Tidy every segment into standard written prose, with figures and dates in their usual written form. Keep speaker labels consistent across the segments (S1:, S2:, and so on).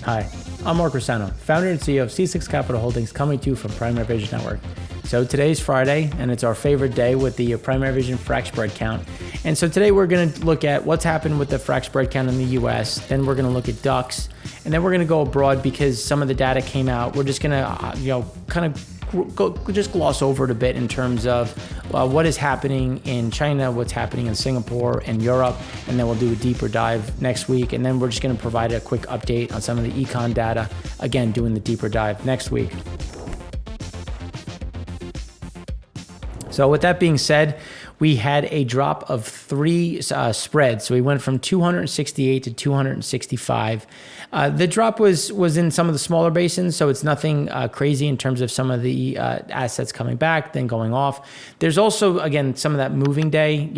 S1: Hi, I'm Mark Rossano, founder and CEO of C6 Capital Holdings, coming to you from Primary Vision Network. So today's Friday, and it's our favorite day with the Primary Vision frac spread count. And so today we're going to look at what's happened with the frac spread count in the US, then we're going to look at DUCs, and then we're going to go abroad because some of the data came out. We're just going to, kind of just gloss over it a bit in terms of what is happening in China, what's happening in Singapore and Europe, and then we'll do a deeper dive next week. And then we're just going to provide a quick update on some of the econ data, again, doing the deeper dive next week. So with that being said, we had a drop of 3 spreads. So we went from 268 to 265. The drop was in some of the smaller basins, so it's nothing crazy in terms of some of the assets coming back, then going off. There's also, again, some of that moving day.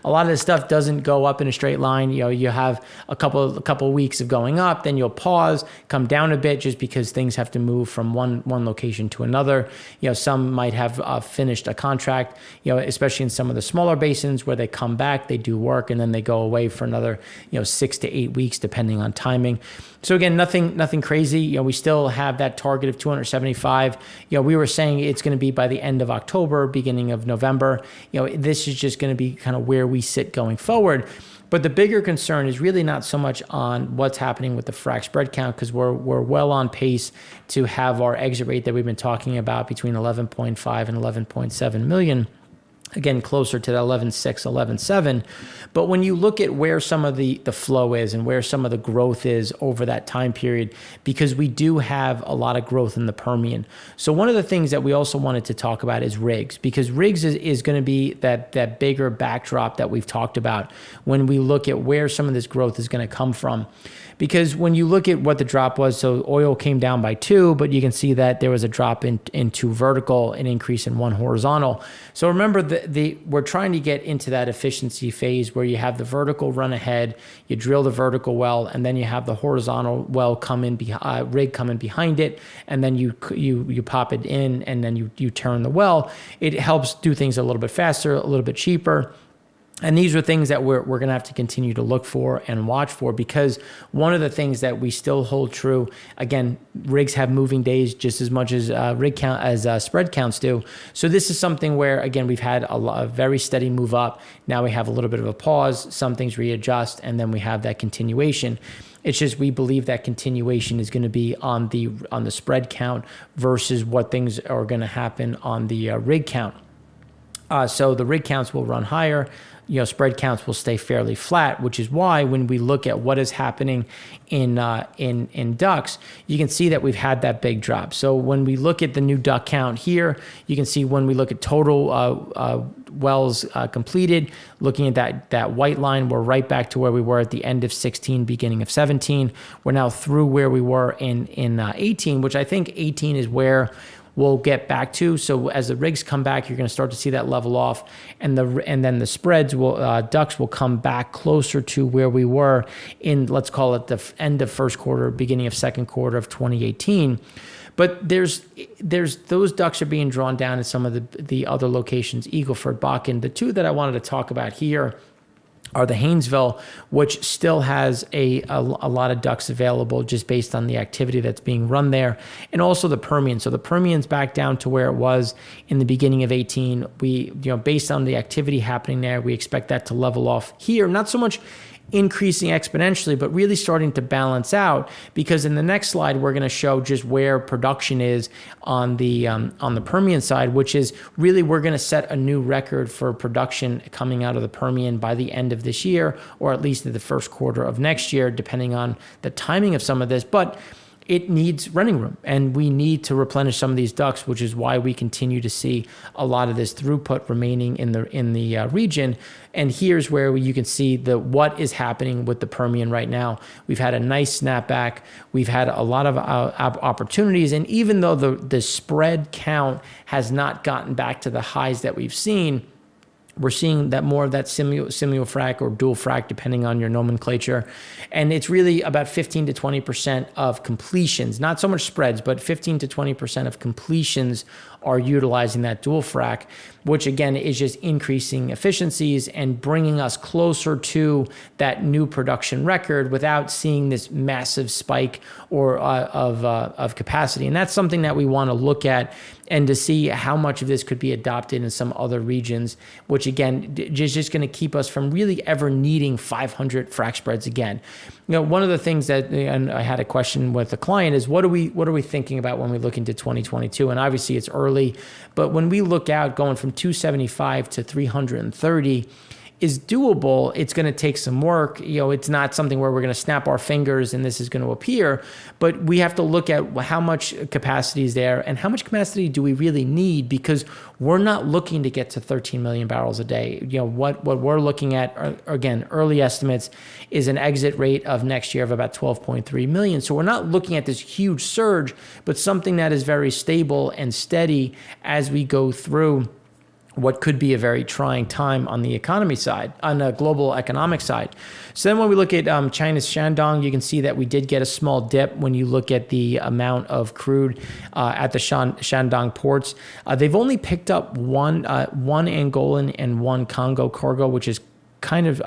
S1: A lot of this stuff doesn't go up in a straight line. You have a couple weeks of going up, then you'll pause, come down a bit just because things have to move from one location to another. Some might have finished a contract, especially in some of the smaller basins where they come back, they do work, and then they go away for another 6 to 8 weeks depending on timing. So again, nothing crazy. We still have that target of 275. We were saying it's going to be by the end of October, beginning of November. This is just going to be kind of where we sit going forward. But the bigger concern is really not so much on what's happening with the frac spread count, because we're well on pace to have our exit rate that we've been talking about between 11.5 and 11.7 million. Again, closer to the 11.6, 11.7. But when you look at where some of the flow is and where some of the growth is over that time period, because we do have a lot of growth in the Permian. So one of the things that we also wanted to talk about is rigs, because rigs is going to be that bigger backdrop that we've talked about when we look at where some of this growth is going to come from. Because when you look at what the drop was, so oil came down by 2, but you can see that there was a drop in 2 vertical, an increase in 1 horizontal. So remember, we're trying to get into that efficiency phase where you have the vertical run ahead, you drill the vertical well, and then you have the horizontal well rig coming behind it, and then you pop it in, and then you turn the well. It helps do things a little bit faster, a little bit cheaper. And these are things that we're going to have to continue to look for and watch for, because one of the things that we still hold true, again, rigs have moving days just as much as spread counts do. So this is something where, again, we've had a very steady move up. Now we have a little bit of a pause, some things readjust, and then we have that continuation. It's just we believe that continuation is going to be on the spread count versus what things are going to happen on the rig count. So the rig counts will run higher. Spread counts will stay fairly flat, which is why when we look at what is happening in DUCs, you can see that we've had that big drop. So when we look at the new DUC count here, you can see when we look at total wells completed, looking at that white line, we're right back to where we were at the end of 16, beginning of 17. We're now through where we were in 18, which I think 18 is where we'll get back to. So as the rigs come back, you're going to start to see that level off, and then the spreads DUCs will come back closer to where we were in, let's call it the end of first quarter, beginning of second quarter of 2018. But there's those DUCs are being drawn down in some of the other locations, Eagle Ford, Bakken. The 2 that I wanted to talk about here are the Haynesville, which still has a lot of DUCs available just based on the activity that's being run there, and also the Permian. So the Permian's back down to where it was in the beginning of 18. We, based on the activity happening there, we expect that to level off here. Not so much increasing exponentially, but really starting to balance out, because in the next slide we're going to show just where production is on the Permian side, which is really we're going to set a new record for production coming out of the Permian by the end of this year, or at least in the first quarter of next year, depending on the timing of some of this. But it needs running room, and we need to replenish some of these DUCs, which is why we continue to see a lot of this throughput remaining in the region. And here's where you can see what is happening with the Permian right now. We've had a nice snapback. We've had a lot of opportunities, and even though the spread count has not gotten back to the highs that we've seen, we're seeing that more of that simul-frac or dual frac, depending on your nomenclature. And it's really about 15 to 20% of completions, not so much spreads, but 15 to 20% of completions are utilizing that dual frac, which again is just increasing efficiencies and bringing us closer to that new production record without seeing this massive spike or of capacity. And that's something that we want to look at and to see how much of this could be adopted in some other regions, which again is just going to keep us from really ever needing 500 frac spreads again. One of the things that, and I had a question with a client, is what are we thinking about when we look into 2022? And obviously it's early, but when we look out going from 275 to 330 is doable. It's going to take some work. It's not something where we're going to snap our fingers and this is going to appear, but we have to look at how much capacity is there and how much capacity do we really need, because we're not looking to get to 13 million barrels a day. What we're looking at are, again, early estimates is an exit rate of next year of about 12.3 million. So we're not looking at this huge surge, but something that is very stable and steady as we go through what could be a very trying time on the economy side, on the global economic side. So then when we look at China's Shandong, you can see that we did get a small dip when you look at the amount of crude at the Shandong ports. They've only picked up one Angolan and one Congo cargo, which is kind of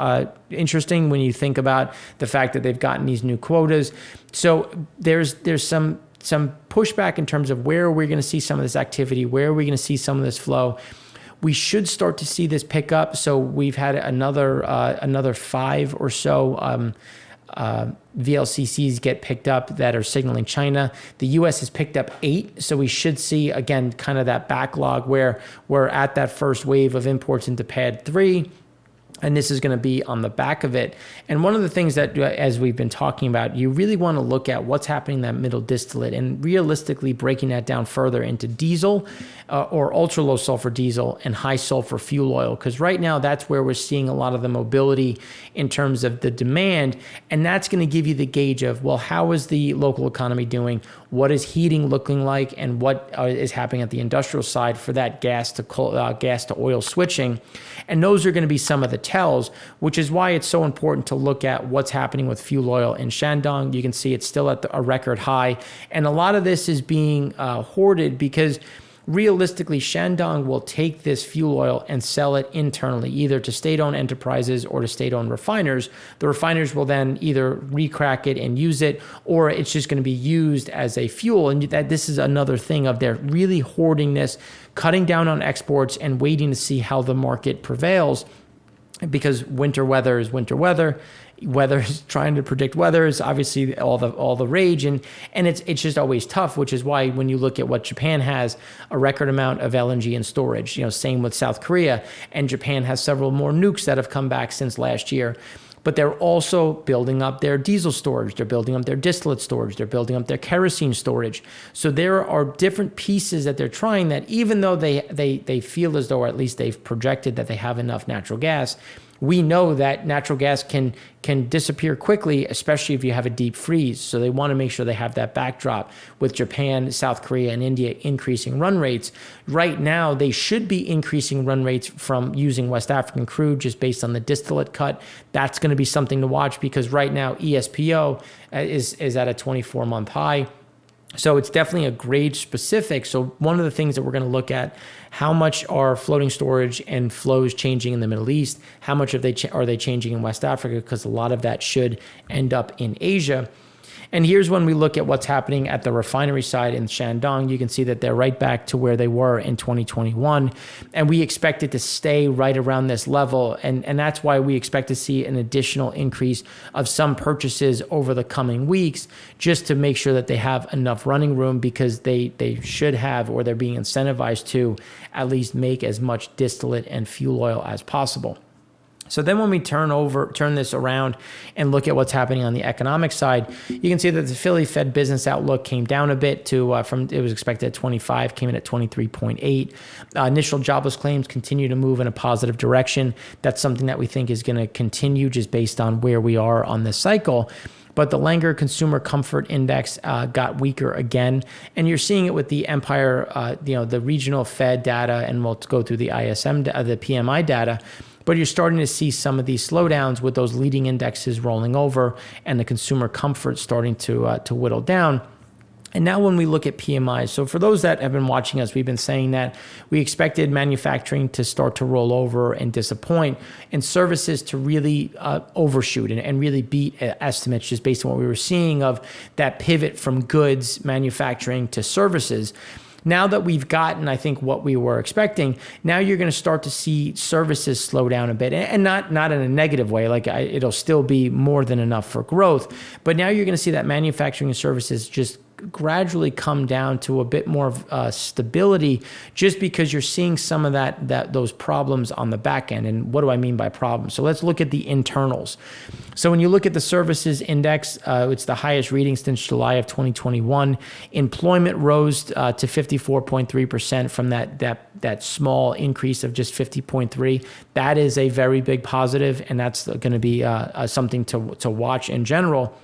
S1: interesting when you think about the fact that they've gotten these new quotas. So there's some pushback in terms of where we're going to see some of this activity, where are we going to see some of this flow. We should start to see this pick up. So we've had another 5 or so VLCCs get picked up that are signaling China. The U.S. has picked up 8. So we should see, again, kind of that backlog where we're at that first wave of imports into Pad 3. And this is going to be on the back of it. And one of the things that, as we've been talking about, you really want to look at what's happening in that middle distillate and realistically breaking that down further into diesel or ultra low sulfur diesel and high sulfur fuel oil. Because right now that's where we're seeing a lot of the mobility in terms of the demand. And that's going to give you the gauge of, well, how is the local economy doing? What is heating looking like? And what is happening at the industrial side for that gas to oil switching? And those are going to be some of the tells, which is why it's so important to look at what's happening with fuel oil in Shandong. You can see it's still at a record high. And a lot of this is being hoarded because realistically, Shandong will take this fuel oil and sell it internally, either to state-owned enterprises or to state-owned refiners. The refiners will then either recrack it and use it, or it's just going to be used as a fuel. And that this is another thing of their really hoarding this, cutting down on exports and waiting to see how the market prevails, because winter weather is winter weather. Weather is trying to predict weather is obviously all the rage, and it's just always tough, which is why when you look at what Japan has, a record amount of LNG in storage, same with South Korea, and Japan has several more nukes that have come back since last year. But they're also building up their diesel storage, they're building up their distillate storage, they're building up their kerosene storage. So there are different pieces that they're trying that, even though they feel as though, or at least they've projected that they have enough natural gas, we know that natural gas can disappear quickly, especially if you have a deep freeze. So they want to make sure they have that backdrop with Japan, South Korea, and India increasing run rates. Right now, they should be increasing run rates from using West African crude just based on the distillate cut. That's going to be something to watch because right now ESPO is at a 24-month high. So it's definitely a grade specific. So one of the things that we're going to look at, how much are floating storage and flows changing in the Middle East? How much are they changing in West Africa? Because a lot of that should end up in Asia. And here's when we look at what's happening at the refinery side in Shandong. You can see that they're right back to where they were in 2021. And we expect it to stay right around this level. And that's why we expect to see an additional increase of some purchases over the coming weeks, just to make sure that they have enough running room, because they should have, or they're being incentivized to at least make as much distillate and fuel oil as possible. So then when we turn this around and look at what's happening on the economic side, you can see that the Philly Fed business outlook came down a bit to from it was expected at 25, came in at 23.8. Initial jobless claims continue to move in a positive direction. That's something that we think is going to continue just based on where we are on this cycle. But the Langer Consumer Comfort Index got weaker again. And you're seeing it with the Empire, the regional Fed data, and we'll go through the ISM, the PMI data. But you're starting to see some of these slowdowns with those leading indexes rolling over and the consumer comfort starting to whittle down. And now when we look at PMIs, so for those that have been watching us, we've been saying that we expected manufacturing to start to roll over and disappoint, and services to really overshoot and really beat estimates just based on what we were seeing of that pivot from goods manufacturing to services. Now that we've gotten, I think, what we were expecting, now you're going to start to see services slow down a bit, and not in a negative way. It'll still be more than enough for growth, but now you're going to see that manufacturing and services just gradually come down to a bit more of stability, just because you're seeing some of those problems on the back end. And what do I mean by problems? So let's look at the internals. So when you look at the services index, it's the highest reading since July of 2021. Employment rose to 54.3% from that small increase of just 50.3. That is a very big positive, and that's going to be something to watch in general.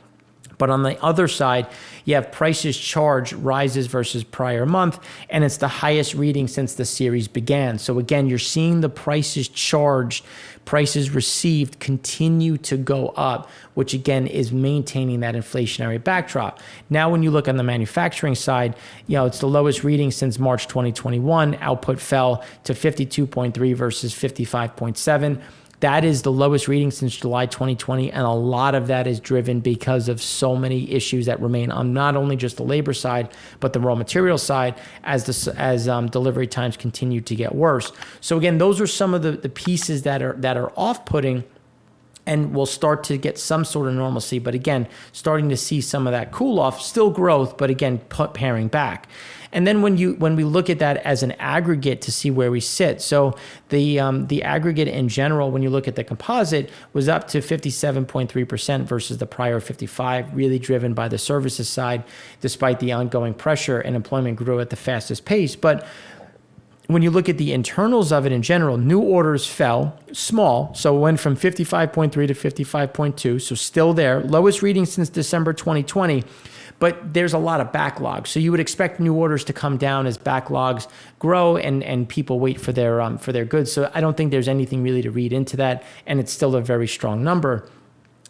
S1: But on the other side, you have prices charged rises versus prior month, and it's the highest reading since the series began. So again, you're seeing the prices charged, prices received continue to go up, which again is maintaining that inflationary backdrop. Now, when you look on the manufacturing side, it's the lowest reading since March 2021. Output fell to 52.3 versus 55.7. That is the lowest reading since July 2020, and a lot of that is driven because of so many issues that remain on not only just the labor side, but the raw material side as delivery times continue to get worse. So again, those are some of the pieces that are off-putting, and we'll start to get some sort of normalcy. But again, starting to see some of that cool off, still growth, but again, paring back. And then when we look at that as an aggregate to see where we sit, so the aggregate in general, when you look at the composite, was up to 57.3% versus the prior 55, really driven by the services side, despite the ongoing pressure, and employment grew at the fastest pace. But when you look at the internals of it in general, new orders fell small. So it went from 55.3 to 55.2. So still there. Lowest reading since December 2020. But there's a lot of backlog. So you would expect new orders to come down as backlogs grow and people wait for their goods. So I don't think there's anything really to read into that. And it's still a very strong number.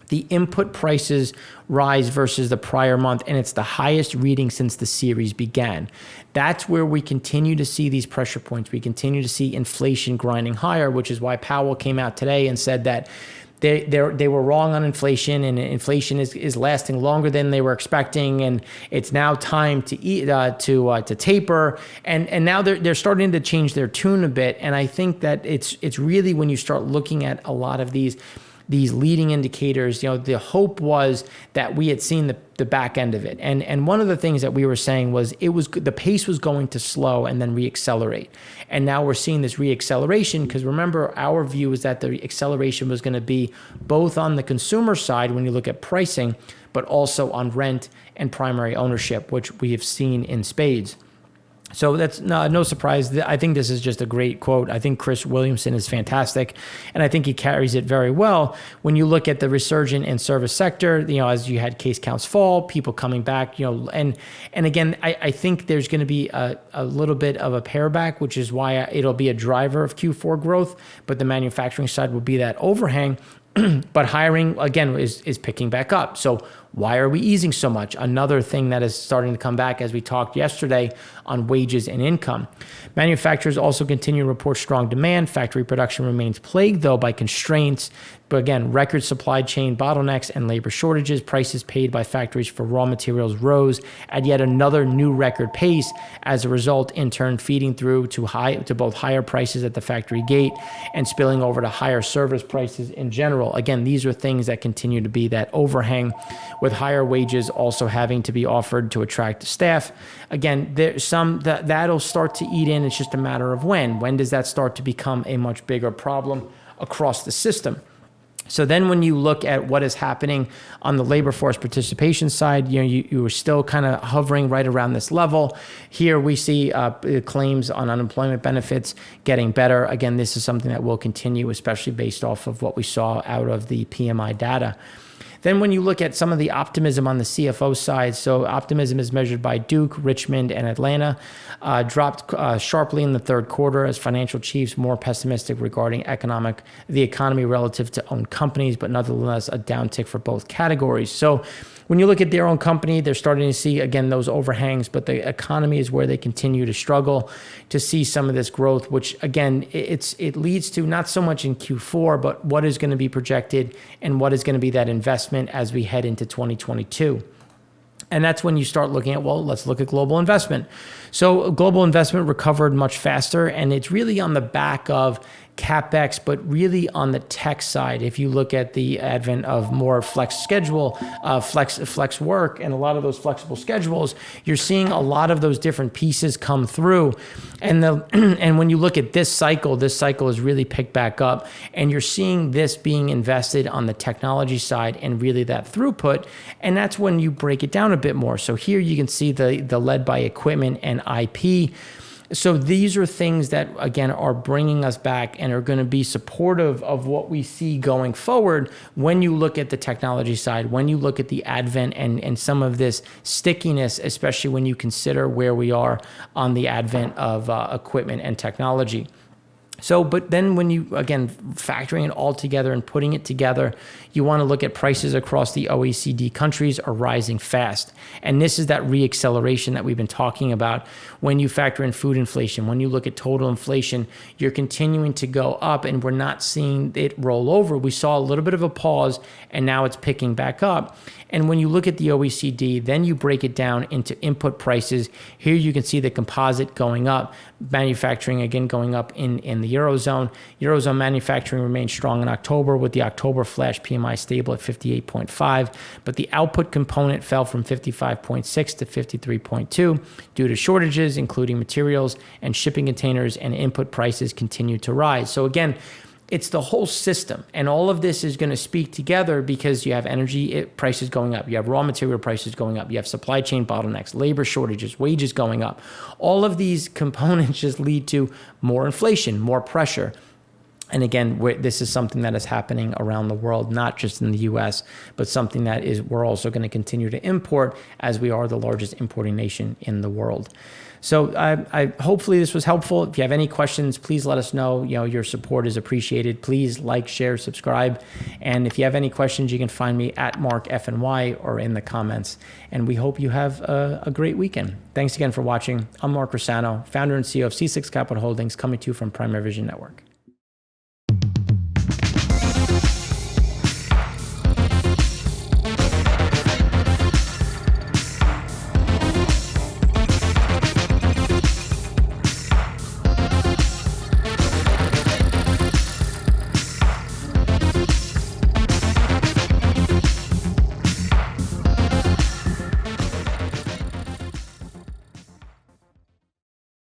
S1: The input prices rise versus the prior month, and it's the highest reading since the series began. That's where we continue to see these pressure points. We continue to see inflation grinding higher, which is why Powell came out today and said that they were wrong on inflation, and inflation is lasting longer than they were expecting, and it's now time to taper. And now they're starting to change their tune a bit. And I think that it's really, when you start looking at a lot of these leading indicators, the hope was that we had seen the back end of it. And one of the things that we were saying was the pace was going to slow and then reaccelerate. And now we're seeing this reacceleration, because remember, our view is that the acceleration was going to be both on the consumer side when you look at pricing, but also on rent and primary ownership, which we have seen in spades. So that's no surprise. I think this is just a great quote. I think Chris Williamson is fantastic, and I think he carries it very well. When you look at the resurgent in service sector, as you had case counts fall, people coming back, and again, I think there's going to be a little bit of a pare back, which is why it'll be a driver of Q4 growth, but the manufacturing side will be that overhang. But hiring, again, is picking back up. So why are we easing so much? Another thing that is starting to come back, as we talked yesterday, on wages and income. Manufacturers also continue to report strong demand. Factory production remains plagued, though, by constraints. But again, record supply chain bottlenecks and labor shortages. Prices paid by factories for raw materials rose at yet another new record pace. As a result, in turn, feeding through to both higher prices at the factory gate and spilling over to higher service prices in general. Again, these are things that continue to be that overhang, with higher wages also having to be offered to attract staff. Again, there's some that'll start to eat in. It's just a matter of when. When does that start to become a much bigger problem across the system? So then when you look at what is happening on the labor force participation side, you are still kind of hovering right around this level. Here we see claims on unemployment benefits getting better. Again, this is something that will continue, especially based off of what we saw out of the PMI data. Then when you look at some of the optimism on the CFO side, so optimism is measured by Duke, Richmond, and Atlanta, dropped sharply in the third quarter as financial chiefs more pessimistic regarding the economy relative to owned companies, but nonetheless a downtick for both categories. So when you look at their own company, they're starting to see, again, those overhangs, but the economy is where they continue to struggle to see some of this growth, which, again, it leads to not so much in Q4, but what is going to be projected and what is going to be that investment as we head into 2022. And that's when you start looking at, well, let's look at global investment. So global investment recovered much faster, and it's really on the back of CapEx, but really on the tech side. If you look at the advent of more flex schedule, flex work, and a lot of those flexible schedules, you're seeing a lot of those different pieces come through. And and when you look at this cycle has really picked back up, and you're seeing this being invested on the technology side and really that throughput. And that's when you break it down a bit more. So here you can see the led by equipment and IP. So these are things that, again, are bringing us back and are going to be supportive of what we see going forward when you look at the technology side, when you look at the advent and some of this stickiness, especially when you consider where we are on the advent of equipment and technology. So, but then when you, again, factoring it all together and putting it together, you want to look at prices across the OECD countries are rising fast. And this is that reacceleration that we've been talking about. When you factor in food inflation, when you look at total inflation, you're continuing to go up, and we're not seeing it roll over. We saw a little bit of a pause, and now it's picking back up. And when you look at the OECD, then you break it down into input prices. Here you can see the composite going up, manufacturing again going up in the Eurozone. Eurozone manufacturing remained strong in October, with the October flash PMI stable at 58.5, but the output component fell from 55.6 to 53.2 due to shortages, including materials and shipping containers, and input prices continued to rise. So again, it's the whole system, and all of this is going to speak together because you have energy prices going up, you have raw material prices going up, you have supply chain bottlenecks, labor shortages, wages going up. All of these components just lead to more inflation, more pressure. And again, this is something that is happening around the world, not just in the US, but something that we're also going to continue to import, as we are the largest importing nation in the world. So I hopefully this was helpful. If you have any questions, please let us know. Your support is appreciated. Please like, share, subscribe. And if you have any questions, you can find me at MarkFNY or in the comments. And we hope you have a great weekend. Thanks again for watching. I'm Mark Rossano, founder and CEO of C6 Capital Holdings, coming to you from Primary Vision Network.